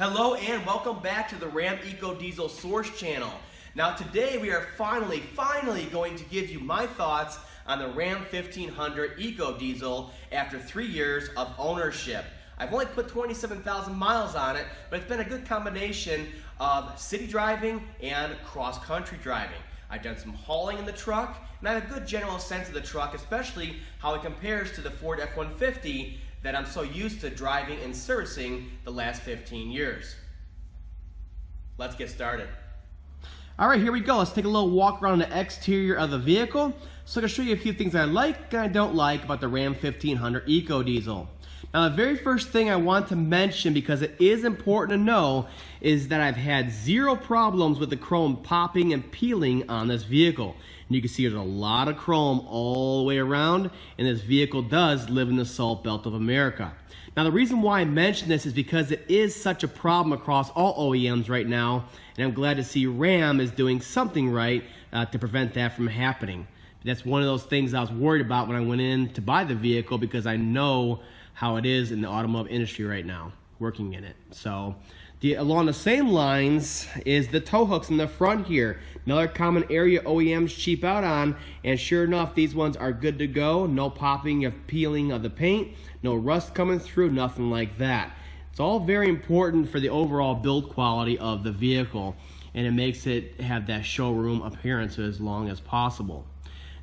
Hello and welcome back to the Ram EcoDiesel Source Channel. Now today we are finally going to give you my thoughts on the Ram 1500 EcoDiesel after 3 years of ownership. I've only put 27,000 miles on it, but it's been a good combination of city driving and cross-country driving. I've done some hauling in the truck, and I have a good general sense of the truck, especially how it compares to the Ford F-150 that I'm so used to driving and servicing the last 15 years. Let's get started. All right, here we go. Let's take a little walk around the exterior of the vehicle. So I'm going to show you a few things I like and I don't like about the Ram 1500 EcoDiesel. Now, the very first thing I want to mention, because it is important to know, is that I've had zero problems with the chrome popping and peeling on this vehicle. And you can see there's a lot of chrome all the way around, and this vehicle does live in the Salt Belt of America. Now, the reason why I mention this is because it is such a problem across all OEMs right now, and I'm glad to see Ram is doing something right to prevent that from happening. That's one of those things I was worried about when I went in to buy the vehicle, because I know how it is in the automotive industry right now, working in it. So along the same lines is the tow hooks in the front here. Another common area OEMs cheap out on, and sure enough, these ones are good to go. No popping or peeling of the paint, no rust coming through, nothing like that. It's all very important for the overall build quality of the vehicle, and it makes it have that showroom appearance as long as possible.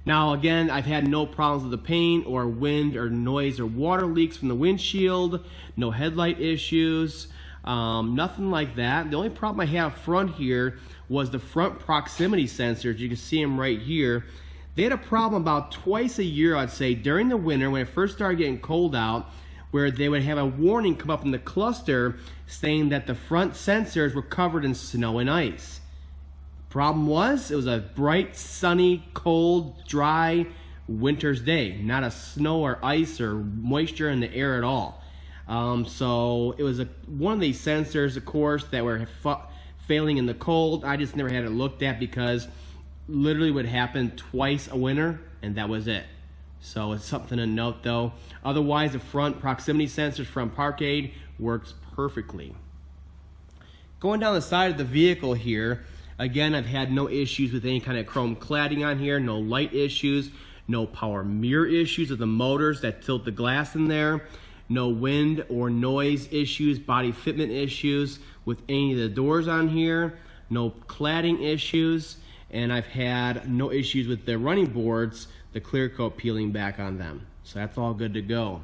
Now again, I've had no problems with the paint or wind or noise or water leaks from the windshield, no headlight issues, nothing like that. The only problem I had up front here was the front proximity sensors. You can see them right here. They had a problem about twice a year, I'd say, during the winter when it first started getting cold out, where they would have a warning come up in the cluster saying that the front sensors were covered in snow and ice. Problem was, it was a bright, sunny, cold, dry winter's day. Not a snow or ice or moisture in the air at all. So it was one of these sensors, of course, that were failing in the cold. I just never had it looked at because literally would happen twice a winter, and that was it. So it's something to note though. Otherwise, the front proximity sensors from Parkade works perfectly. Going down the side of the vehicle here, again, I've had no issues with any kind of chrome cladding on here, no light issues, no power mirror issues with the motors that tilt the glass in there, no wind or noise issues, body fitment issues with any of the doors on here, no cladding issues, and I've had no issues with the running boards, the clear coat peeling back on them. So that's all good to go.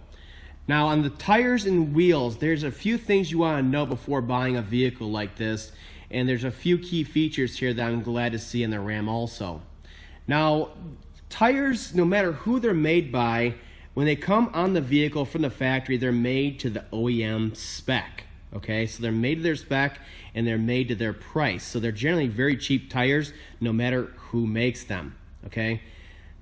Now on the tires and wheels, there's a few things you want to know before buying a vehicle like this. And there's a few key features here that I'm glad to see in the Ram also. Now, tires, no matter who they're made by, when they come on the vehicle from the factory, they're made to the OEM spec. Okay, so they're made to their spec and they're made to their price. So they're generally very cheap tires, no matter who makes them. Okay.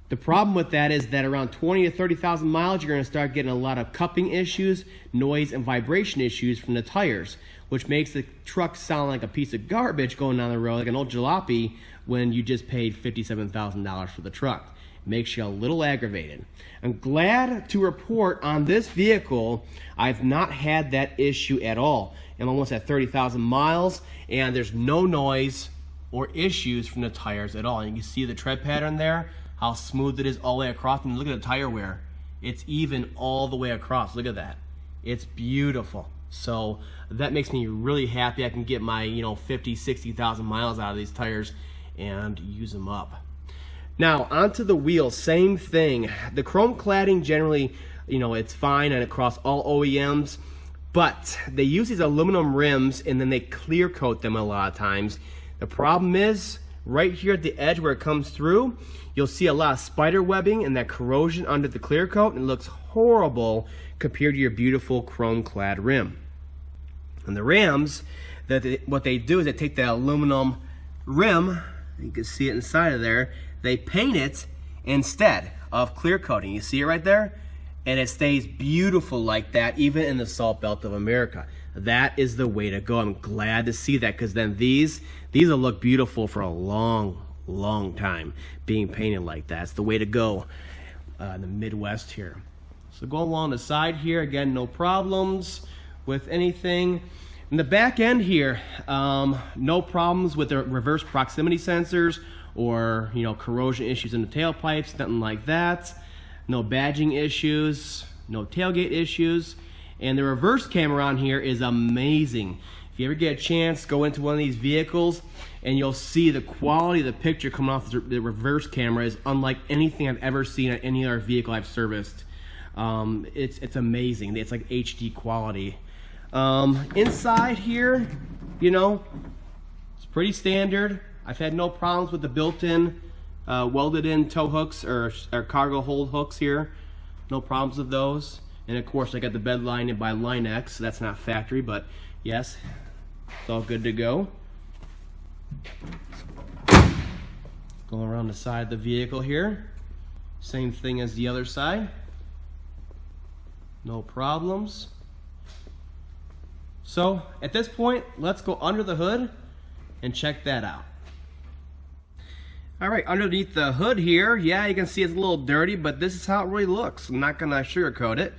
The problem with that is that around 20 to 30,000 miles, you're going to start getting a lot of cupping issues, noise and vibration issues from the tires, which makes the truck sound like a piece of garbage going down the road, like an old jalopy, when you just paid $57,000 for the truck. It makes you a little aggravated. I'm glad to report on this vehicle, I've not had that issue at all. I'm almost at 30,000 miles, and there's no noise or issues from the tires at all. And you can see the tread pattern there, how smooth it is all the way across. And look at the tire wear. It's even all the way across. Look at that. It's beautiful. So that makes me really happy. I can get my 50, 60,000 miles out of these tires and use them up. Now onto the wheels, same thing. The chrome cladding generally, it's fine and across all OEMs, but they use these aluminum rims and then they clear coat them a lot of times. The problem is right here at the edge where it comes through, you'll see a lot of spider webbing and that corrosion under the clear coat, and it looks horrible compared to your beautiful chrome clad rim. And the Rams, what they do is they take the aluminum rim, you can see it inside of there, they paint it instead of clear coating. You see it right there? And it stays beautiful like that, even in the Salt Belt of America. That is the way to go. I'm glad to see that, because then these will look beautiful for a long time being painted like that. It's the way to go in the Midwest here. So go along the side here, again, no problems with anything. In the back end here, no problems with the reverse proximity sensors or corrosion issues in the tailpipes, nothing like that. No badging issues, no tailgate issues, and the reverse camera on here is amazing. If you ever get a chance, go into one of these vehicles and you'll see the quality of the picture coming off the reverse camera is unlike anything I've ever seen on any other vehicle I've serviced. It's amazing. It's like HD quality. Inside here, it's pretty standard. I've had no problems with the built-in welded-in tow hooks or cargo hold hooks here. No problems with those. And of course, I got the bed line in by Linex, so that's not factory, but yes, it's all good to go. Going around the side of the vehicle here. Same thing as the other side. No problems. So at this point, let's go under the hood and check that out. All right, underneath the hood here, yeah, you can see it's a little dirty, but this is how it really looks. I'm not gonna sugarcoat it.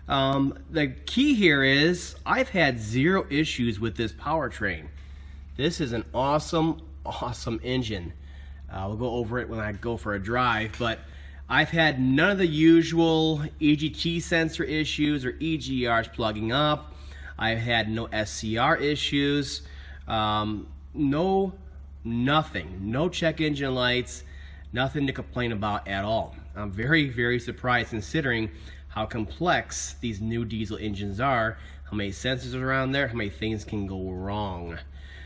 The key here is I've had zero issues with this powertrain. This is an awesome, awesome engine. We'll go over it when I go for a drive, but I've had none of the usual EGT sensor issues or EGRs plugging up. I've had no SCR issues, nothing, no check engine lights, nothing to complain about at all. I'm very, very surprised considering how complex these new diesel engines are, how many sensors are around there, how many things can go wrong.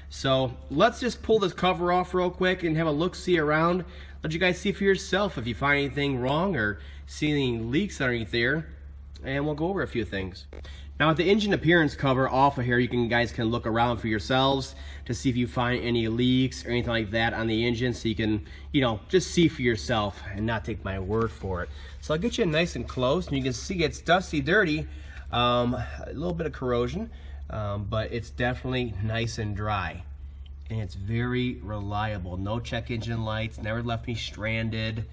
So let's just pull this cover off real quick and have a look-see around. Let you guys see for yourself if you find anything wrong or see any leaks underneath there, and we'll go over a few things. Now with the engine appearance cover off of here, you guys can look around for yourselves to see if you find any leaks or anything like that on the engine, so you can, just see for yourself and not take my word for it. So I'll get you nice and close, and you can see it's dusty, dirty, a little bit of corrosion, but it's definitely nice and dry. And it's very reliable. No check engine lights, never left me stranded,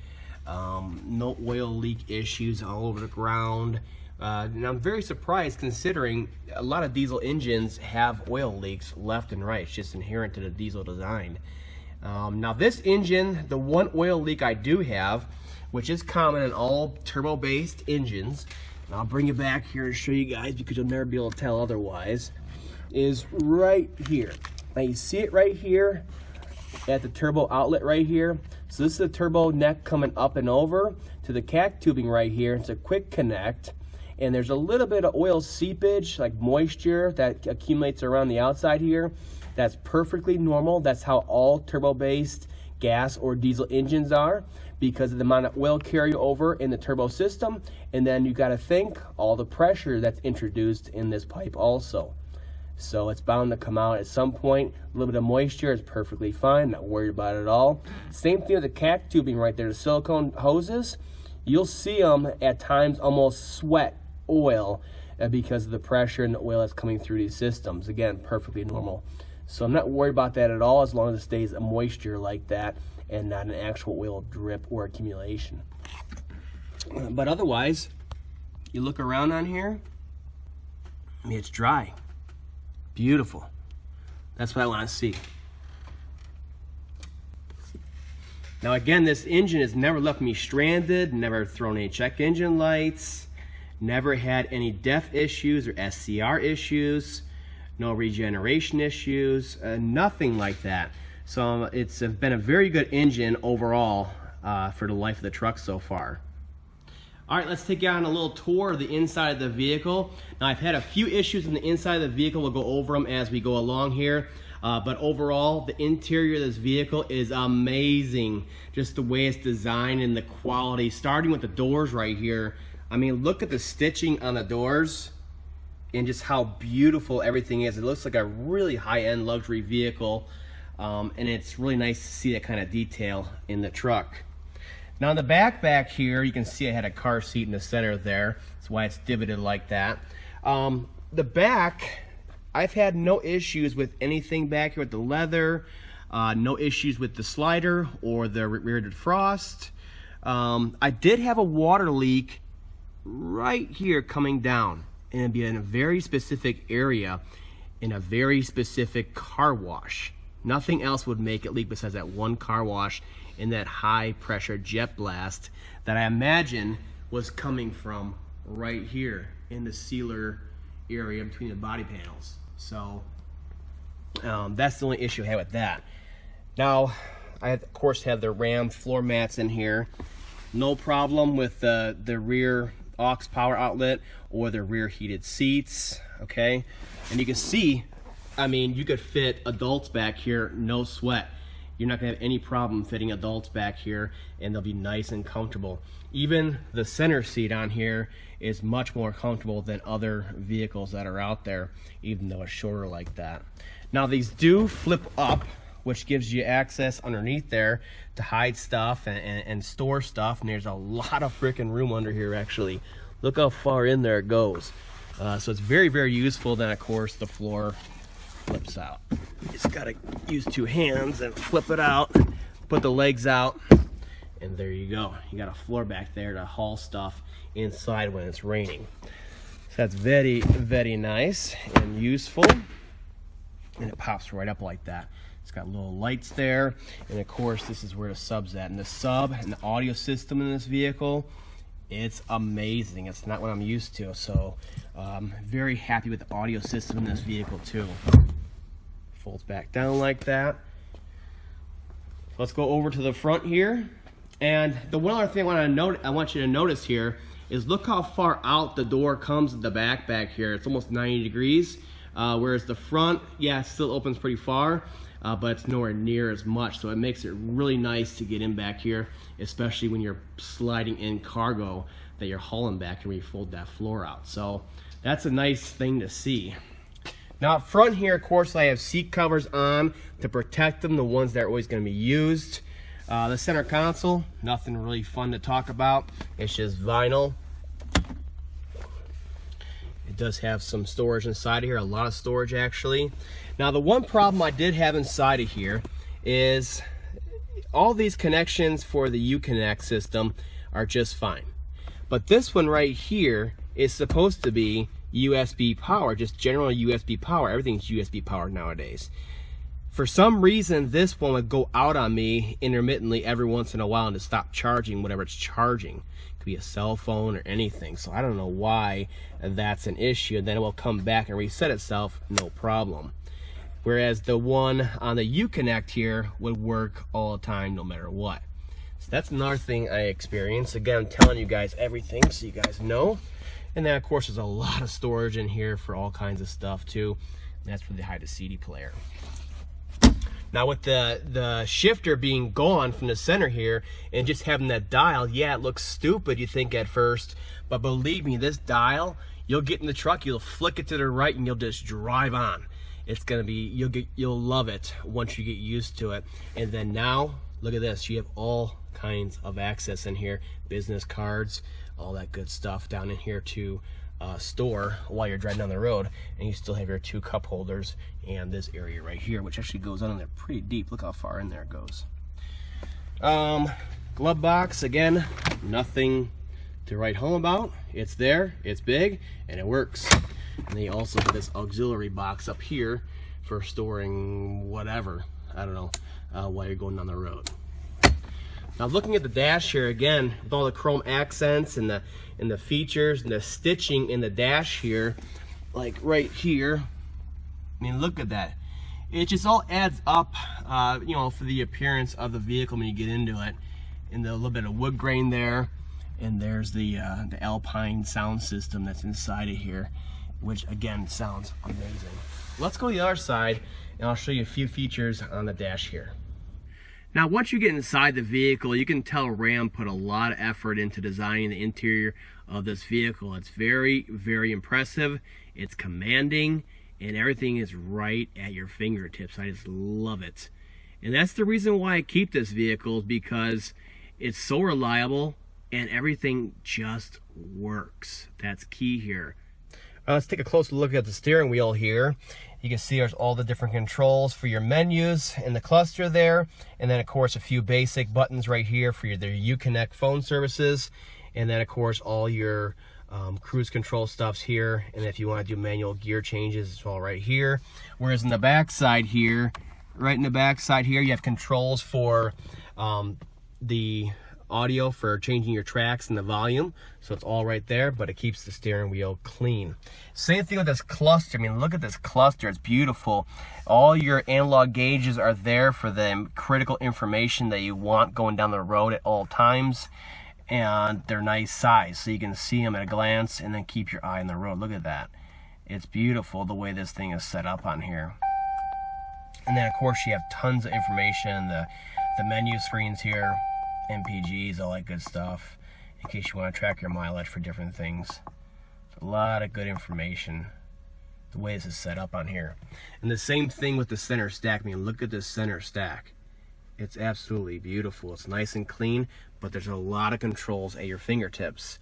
no oil leak issues all over the ground. And I'm very surprised considering a lot of diesel engines have oil leaks left and right. It's just inherent to the diesel design. Now this engine, the one oil leak I do have, which is common in all turbo-based engines, and I'll bring it back here and show you guys because you'll never be able to tell otherwise, is right here. Now you see it right here at the turbo outlet right here. So this is the turbo neck coming up and over to the CAC tubing right here. It's a quick connect. And there's a little bit of oil seepage, like moisture that accumulates around the outside here. That's perfectly normal. That's how all turbo-based gas or diesel engines are because of the amount of oil carryover in the turbo system. And then you got to think all the pressure that's introduced in this pipe also. So it's bound to come out at some point. A little bit of moisture is perfectly fine, not worried about it at all. Same thing with the CAC tubing right there, the silicone hoses. You'll see them at times almost sweat oil because of the pressure and the oil that's coming through these systems. Again, perfectly normal. So I'm not worried about that at all as long as it stays a moisture like that and not an actual oil drip or accumulation. But otherwise, you look around on here, I mean, it's dry. Beautiful. That's what I want to see. Now again, this engine has never left me stranded, never thrown any check engine lights, never had any DEF issues or SCR issues, no regeneration issues, nothing like that. So it's been a very good engine overall for the life of the truck so far. All right, let's take you on a little tour of the inside of the vehicle. Now I've had a few issues in the inside of the vehicle. We'll go over them as we go along here. But overall, the interior of this vehicle is amazing. Just the way it's designed and the quality, starting with the doors right here. I mean, look at the stitching on the doors and just how beautiful everything is. It looks like a really high-end luxury vehicle, and it's really nice to see that kind of detail in the truck. Now in the back here, you can see I had a car seat in the center there. That's why it's divoted like that. The back, I've had no issues with anything back here with the leather, no issues with the slider or the rear defrost. I did have a water leak right here coming down, and it'd be in a very specific area. in a very specific car wash. Nothing else would make it leak besides that one car wash in that high pressure jet blast that I imagine was coming from right here in the sealer area between the body panels. So that's the only issue I have with that. Now, I of course have the Ram floor mats in here. No problem with the rear aux power outlet or the rear heated seats, okay? And you can see, I mean, you could fit adults back here, no sweat. You're not gonna have any problem fitting adults back here, and they'll be nice and comfortable. Even the center seat on here is much more comfortable than other vehicles that are out there, even though it's shorter like that. Now these do flip up, which gives you access underneath there to hide stuff and store stuff, and there's a lot of freaking room under here actually. Look how far in there it goes. So it's very, very useful. Then of course the floor flips out. You just gotta use two hands and flip it out, put the legs out, and there you go. You got a floor back there to haul stuff inside when it's raining. So that's very, very nice and useful. And it pops right up like that. It's got little lights there, and of course this is where the sub's at. And the sub and the audio system in this vehicle, it's amazing. It's not what I'm used to, so very happy with the audio system in this vehicle too. Folds back down like that. Let's go over to the front here. And the one other thing I want you to notice here is look how far out the door comes at the back here. It's almost 90 degrees, whereas the front, yeah, it still opens pretty far, but it's nowhere near as much. So it makes it really nice to get in back here, especially when you're sliding in cargo that you're hauling back and where you fold that floor out. So that's a nice thing to see. Now up front here, of course, I have seat covers on to protect them, the ones that are always going to be used. The center console, nothing really fun to talk about. It's just vinyl. It does have some storage inside of here, a lot of storage actually. Now the one problem I did have inside of here is all these connections for the Uconnect system are just fine. But this one right here is supposed to be USB power, just general USB power. Everything's USB power nowadays. For some reason, this one would go out on me intermittently every once in a while and to stop charging whatever it's charging. It could be a cell phone or anything. So I don't know why that's an issue. And then it will come back and reset itself, no problem. Whereas the one on the Uconnect here would work all the time, no matter what. So that's another thing I experienced. Again, I'm telling you guys everything so you guys know. And then of course there's a lot of storage in here for all kinds of stuff too. And that's where they hide the CD player. Now with the shifter being gone from the center here and just having that dial, yeah, it looks stupid, you think at first, but believe me, this dial, you'll get in the truck, you'll flick it to the right and you'll just drive on. It's gonna be, you'll love it once you get used to it. And then now, look at this, you have all kinds of access in here, business cards, all that good stuff down in here to store while you're driving down the road. And you still have your two cup holders and this area right here, which actually goes on in there pretty deep. Look how far in there it goes. Glove box, again, nothing to write home about. It's there, it's big, and it works. And they also have this auxiliary box up here for storing whatever, I don't know, while you're going down the road. Now looking at the dash here again, with all the chrome accents and the features and the stitching in the dash here, like right here, I mean, look at that. It just all adds up, you know, for the appearance of the vehicle when you get into it. And the little bit of wood grain there, and there's the Alpine sound system that's inside of here, which again sounds amazing. Let's go to the other side, and I'll show you a few features on the dash here. Now once you get inside the vehicle, you can tell Ram put a lot of effort into designing the interior of this vehicle. It's very, very impressive. It's commanding, and everything is right at your fingertips. I just love it. And that's the reason why I keep this vehicle, because it's so reliable and everything just works. That's key here. Let's take a closer look at the steering wheel here. You can see there's all the different controls for your menus in the cluster there. And then of course a few basic buttons right here for your Uconnect phone services. And then of course all your cruise control stuff's here, and if you want to do manual gear changes, it's all right here. Whereas in the back side here, right in the back side here, you have controls for the audio for changing your tracks and the volume, so it's all right there, but it keeps the steering wheel clean. Same thing with this cluster. I mean, look at this cluster, it's beautiful. All your analog gauges are there for the critical information that you want going down the road at all times, and they're nice size, so you can see them at a glance and then keep your eye on the road. Look at that. It's beautiful the way this thing is set up on here. And then of course you have tons of information, the menu screens here, MPGs, all that good stuff, in case you want to track your mileage for different things. It's a lot of good information the way this is set up on here. And the same thing with the center stack. I mean, look at this center stack. It's absolutely beautiful. It's nice and clean, but there's a lot of controls at your fingertips.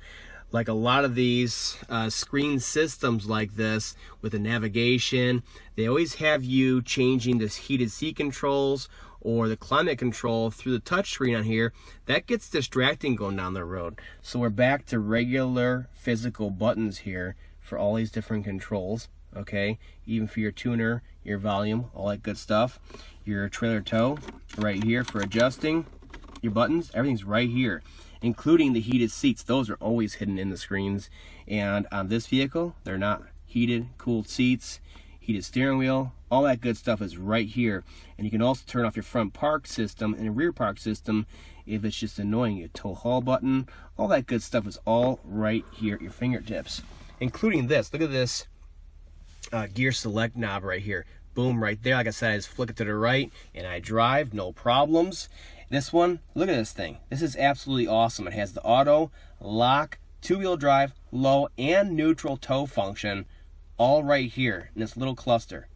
Like a lot of these screen systems like this with the navigation, they always have you changing this heated seat controls or the climate control through the touch screen on here. That gets distracting going down the road. So we're back to regular physical buttons here for all these different controls, okay? Even for your tuner, your volume, all that good stuff. Your trailer tow right here for adjusting your buttons, everything's right here, including the heated seats. Those are always hidden in the screens, and on this vehicle they're not. Heated, cooled seats, heated steering wheel, all that good stuff is right here. And you can also turn off your front park system and rear park system if it's just annoying you. Tow haul button, all that good stuff is all right here at your fingertips, including this. Look at this gear select knob right here. Boom, right there. Like I said, I just flick it to the right and I drive, no problems. This one, look at this thing. This is absolutely awesome. It has the auto, lock, two-wheel drive, low, and neutral tow function all right here in this little cluster.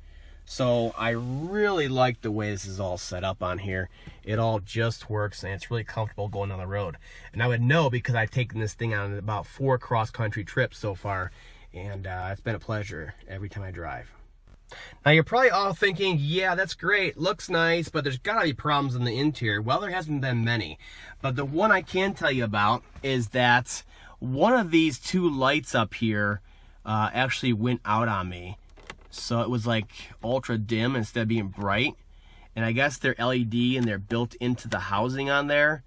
So I really like the way this is all set up on here. It all just works, and it's really comfortable going on the road. And I would know because I've taken this thing on about 4 cross-country trips so far, and it's been a pleasure every time I drive. Now you're probably all thinking, yeah, that's great, looks nice, but there's gotta be problems in the interior. Well, there hasn't been many, but the one I can tell you about is that one of these 2 lights up here actually went out on me. So it was like ultra dim instead of being bright, and I guess they're LED and they're built into the housing on there.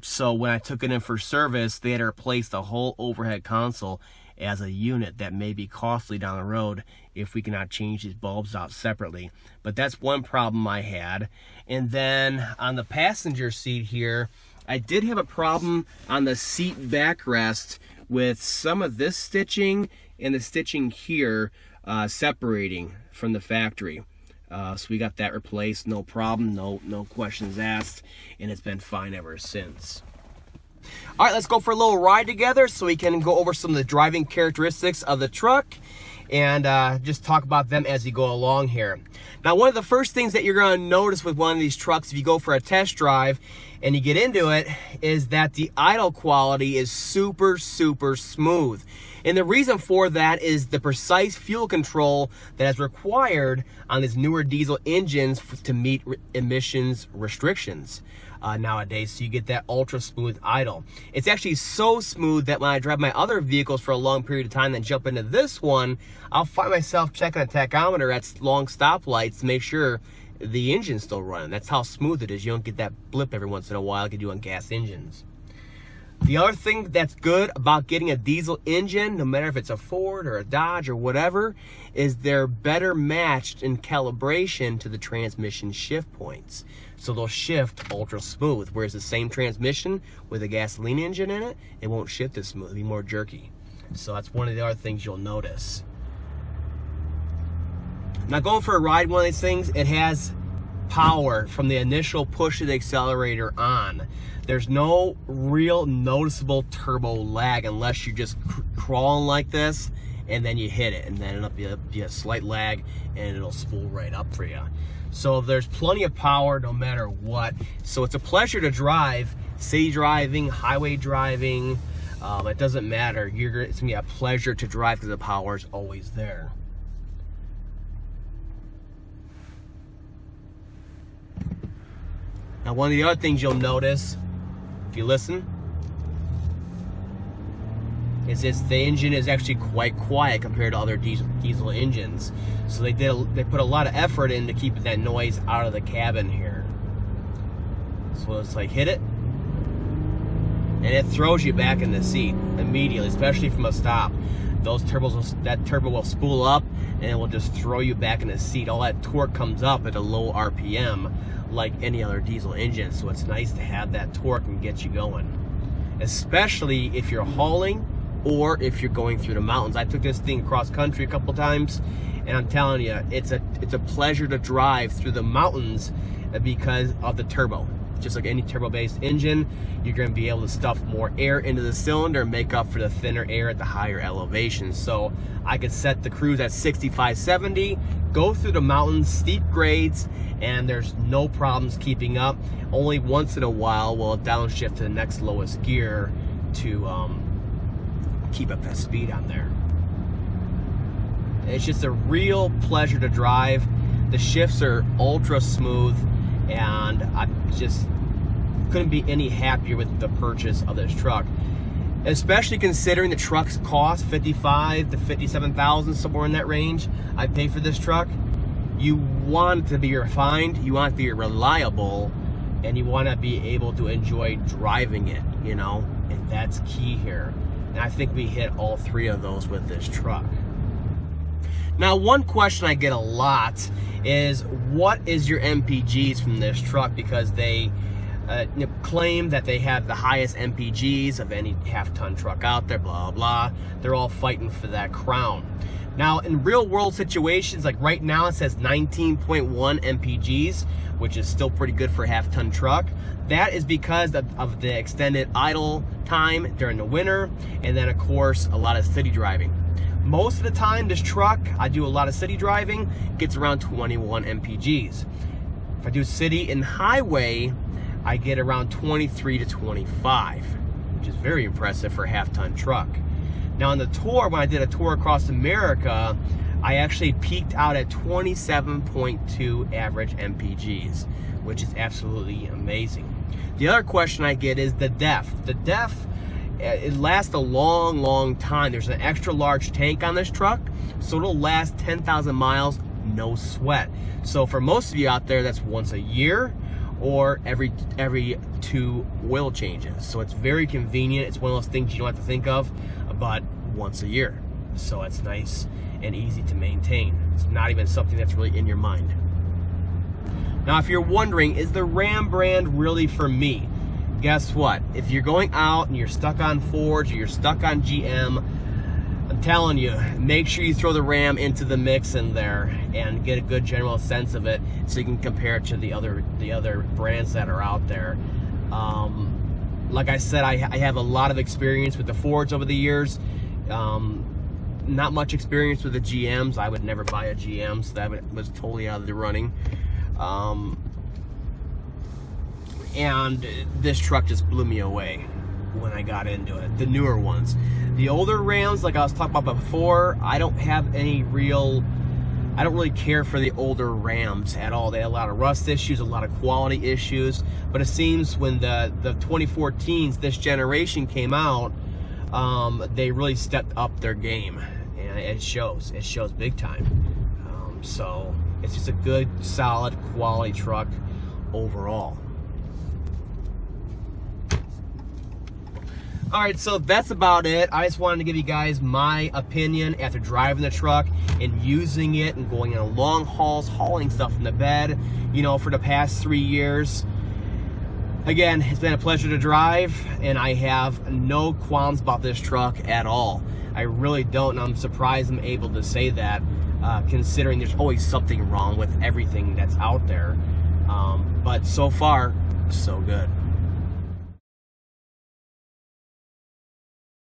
So when I took it in for service, they had to replace the whole overhead console as a unit. That may be costly down the road if we cannot change these bulbs out separately. But that's one problem I had. And then on the passenger seat here, I did have a problem on the seat backrest with some of this stitching and the stitching here separating from the factory. So we got that replaced, no problem, no questions asked, and it's been fine ever since. All right, let's go for a little ride together so we can go over some of the driving characteristics of the truck and just talk about them as you go along here. Now, one of the first things that you're going to notice with one of these trucks if you go for a test drive and you get into it is that the idle quality is super smooth. And the reason for that is the precise fuel control that is required on these newer diesel engines to meet emissions restrictions nowadays, so you get that ultra smooth idle. It's actually so smooth that when I drive my other vehicles for a long period of time, then jump into this one, I'll find myself checking a tachometer at long stoplights to make sure the engine's still running. That's how smooth it is. You don't get that blip every once in a while like you do on gas engines. The other thing that's good about getting a diesel engine, no matter if it's a Ford or a Dodge or whatever, is they're better matched in calibration to the transmission shift points. So they'll shift ultra smooth, whereas the same transmission with a gasoline engine in it, it won't shift as smooth, it'll be more jerky. So that's one of the other things you'll notice. Now going for a ride, one of these things, it has power from the initial push of the accelerator on. There's no real noticeable turbo lag unless you're just crawling like this and then you hit it, and then it'll be a slight lag and it'll spool right up for you. So there's plenty of power no matter what. So it's a pleasure to drive, city driving, highway driving, it doesn't matter. It's gonna be a pleasure to drive because the power is always there. Now one of the other things you'll notice, if you listen, is the engine is actually quite quiet compared to other diesel engines. So they put a lot of effort into keeping that noise out of the cabin here. So it's like hit it, and it throws you back in the seat immediately, especially from a stop. That turbo will spool up and it will just throw you back in the seat. All that torque comes up at a low RPM like any other diesel engine. So it's nice to have that torque and get you going, especially if you're hauling or if you're going through the mountains. I took this thing cross country a couple times, and I'm telling you, it's a pleasure to drive through the mountains because of the turbo. Just like any turbo-based engine, you're going to be able to stuff more air into the cylinder and make up for the thinner air at the higher elevations. So I could set the cruise at 65, 70, go through the mountains, steep grades, and there's no problems keeping up. Only once in a while will it downshift to the next lowest gear to keep up that speed on there. It's just a real pleasure to drive. The shifts are ultra smooth, and I just couldn't be any happier with the purchase of this truck, especially considering the truck's cost $55,000 to $57,000, somewhere in that range. I paid for this truck. You want it to be refined, you want it to be reliable, and you want to be able to enjoy driving it, you know, and that's key here. And I think we hit all three of those with this truck. Now, one question I get a lot is, what is your MPGs from this truck? Because they claim that they have the highest MPGs of any half-ton truck out there, blah, blah. They're all fighting for that crown. Now, in real-world situations, like right now it says 19.1 MPGs, which is still pretty good for a half-ton truck. That is because of the extended idle time during the winter, and then, of course, a lot of city driving. Most of the time, this truck, I do a lot of city driving, gets around 21 MPGs. If I do city and highway, I get around 23 to 25, which is very impressive for a half-ton truck. Now on the tour, when I did a tour across America, I actually peaked out at 27.2 average MPGs, which is absolutely amazing. The other question I get is the DEF. The DEF, it lasts a long time. There's an extra large tank on this truck, so it'll last 10,000 miles, no sweat. So for most of you out there, that's once a year or every 2 oil changes. So it's very convenient. It's one of those things you don't have to think of, but once a year. So it's nice and easy to maintain. It's not even something that's really in your mind. Now, if you're wondering, is the Ram brand really for me? Guess what? If you're going out and you're stuck on Ford or you're stuck on GM, I'm telling you, make sure you throw the Ram into the mix in there and get a good general sense of it, so you can compare it to the other brands that are out there. Like I said, I have a lot of experience with the Fords over the years. Not much experience with the GMs. I would never buy a GM, so that was totally out of the running. And this truck just blew me away when I got into it. The newer ones. The older Rams, like I was talking about before, I don't really care for the older Rams at all. They had a lot of rust issues, a lot of quality issues, but it seems when the 2014s, this generation came out, they really stepped up their game, and it shows big time. So it's just a good, solid, quality truck overall. All right, so that's about it. I just wanted to give you guys my opinion after driving the truck and using it and going on long hauls, hauling stuff from the bed, you know, for the past 3 years. Again, it's been a pleasure to drive, and I have no qualms about this truck at all. I really don't, and I'm surprised I'm able to say that, considering there's always something wrong with everything that's out there. But so far, so good.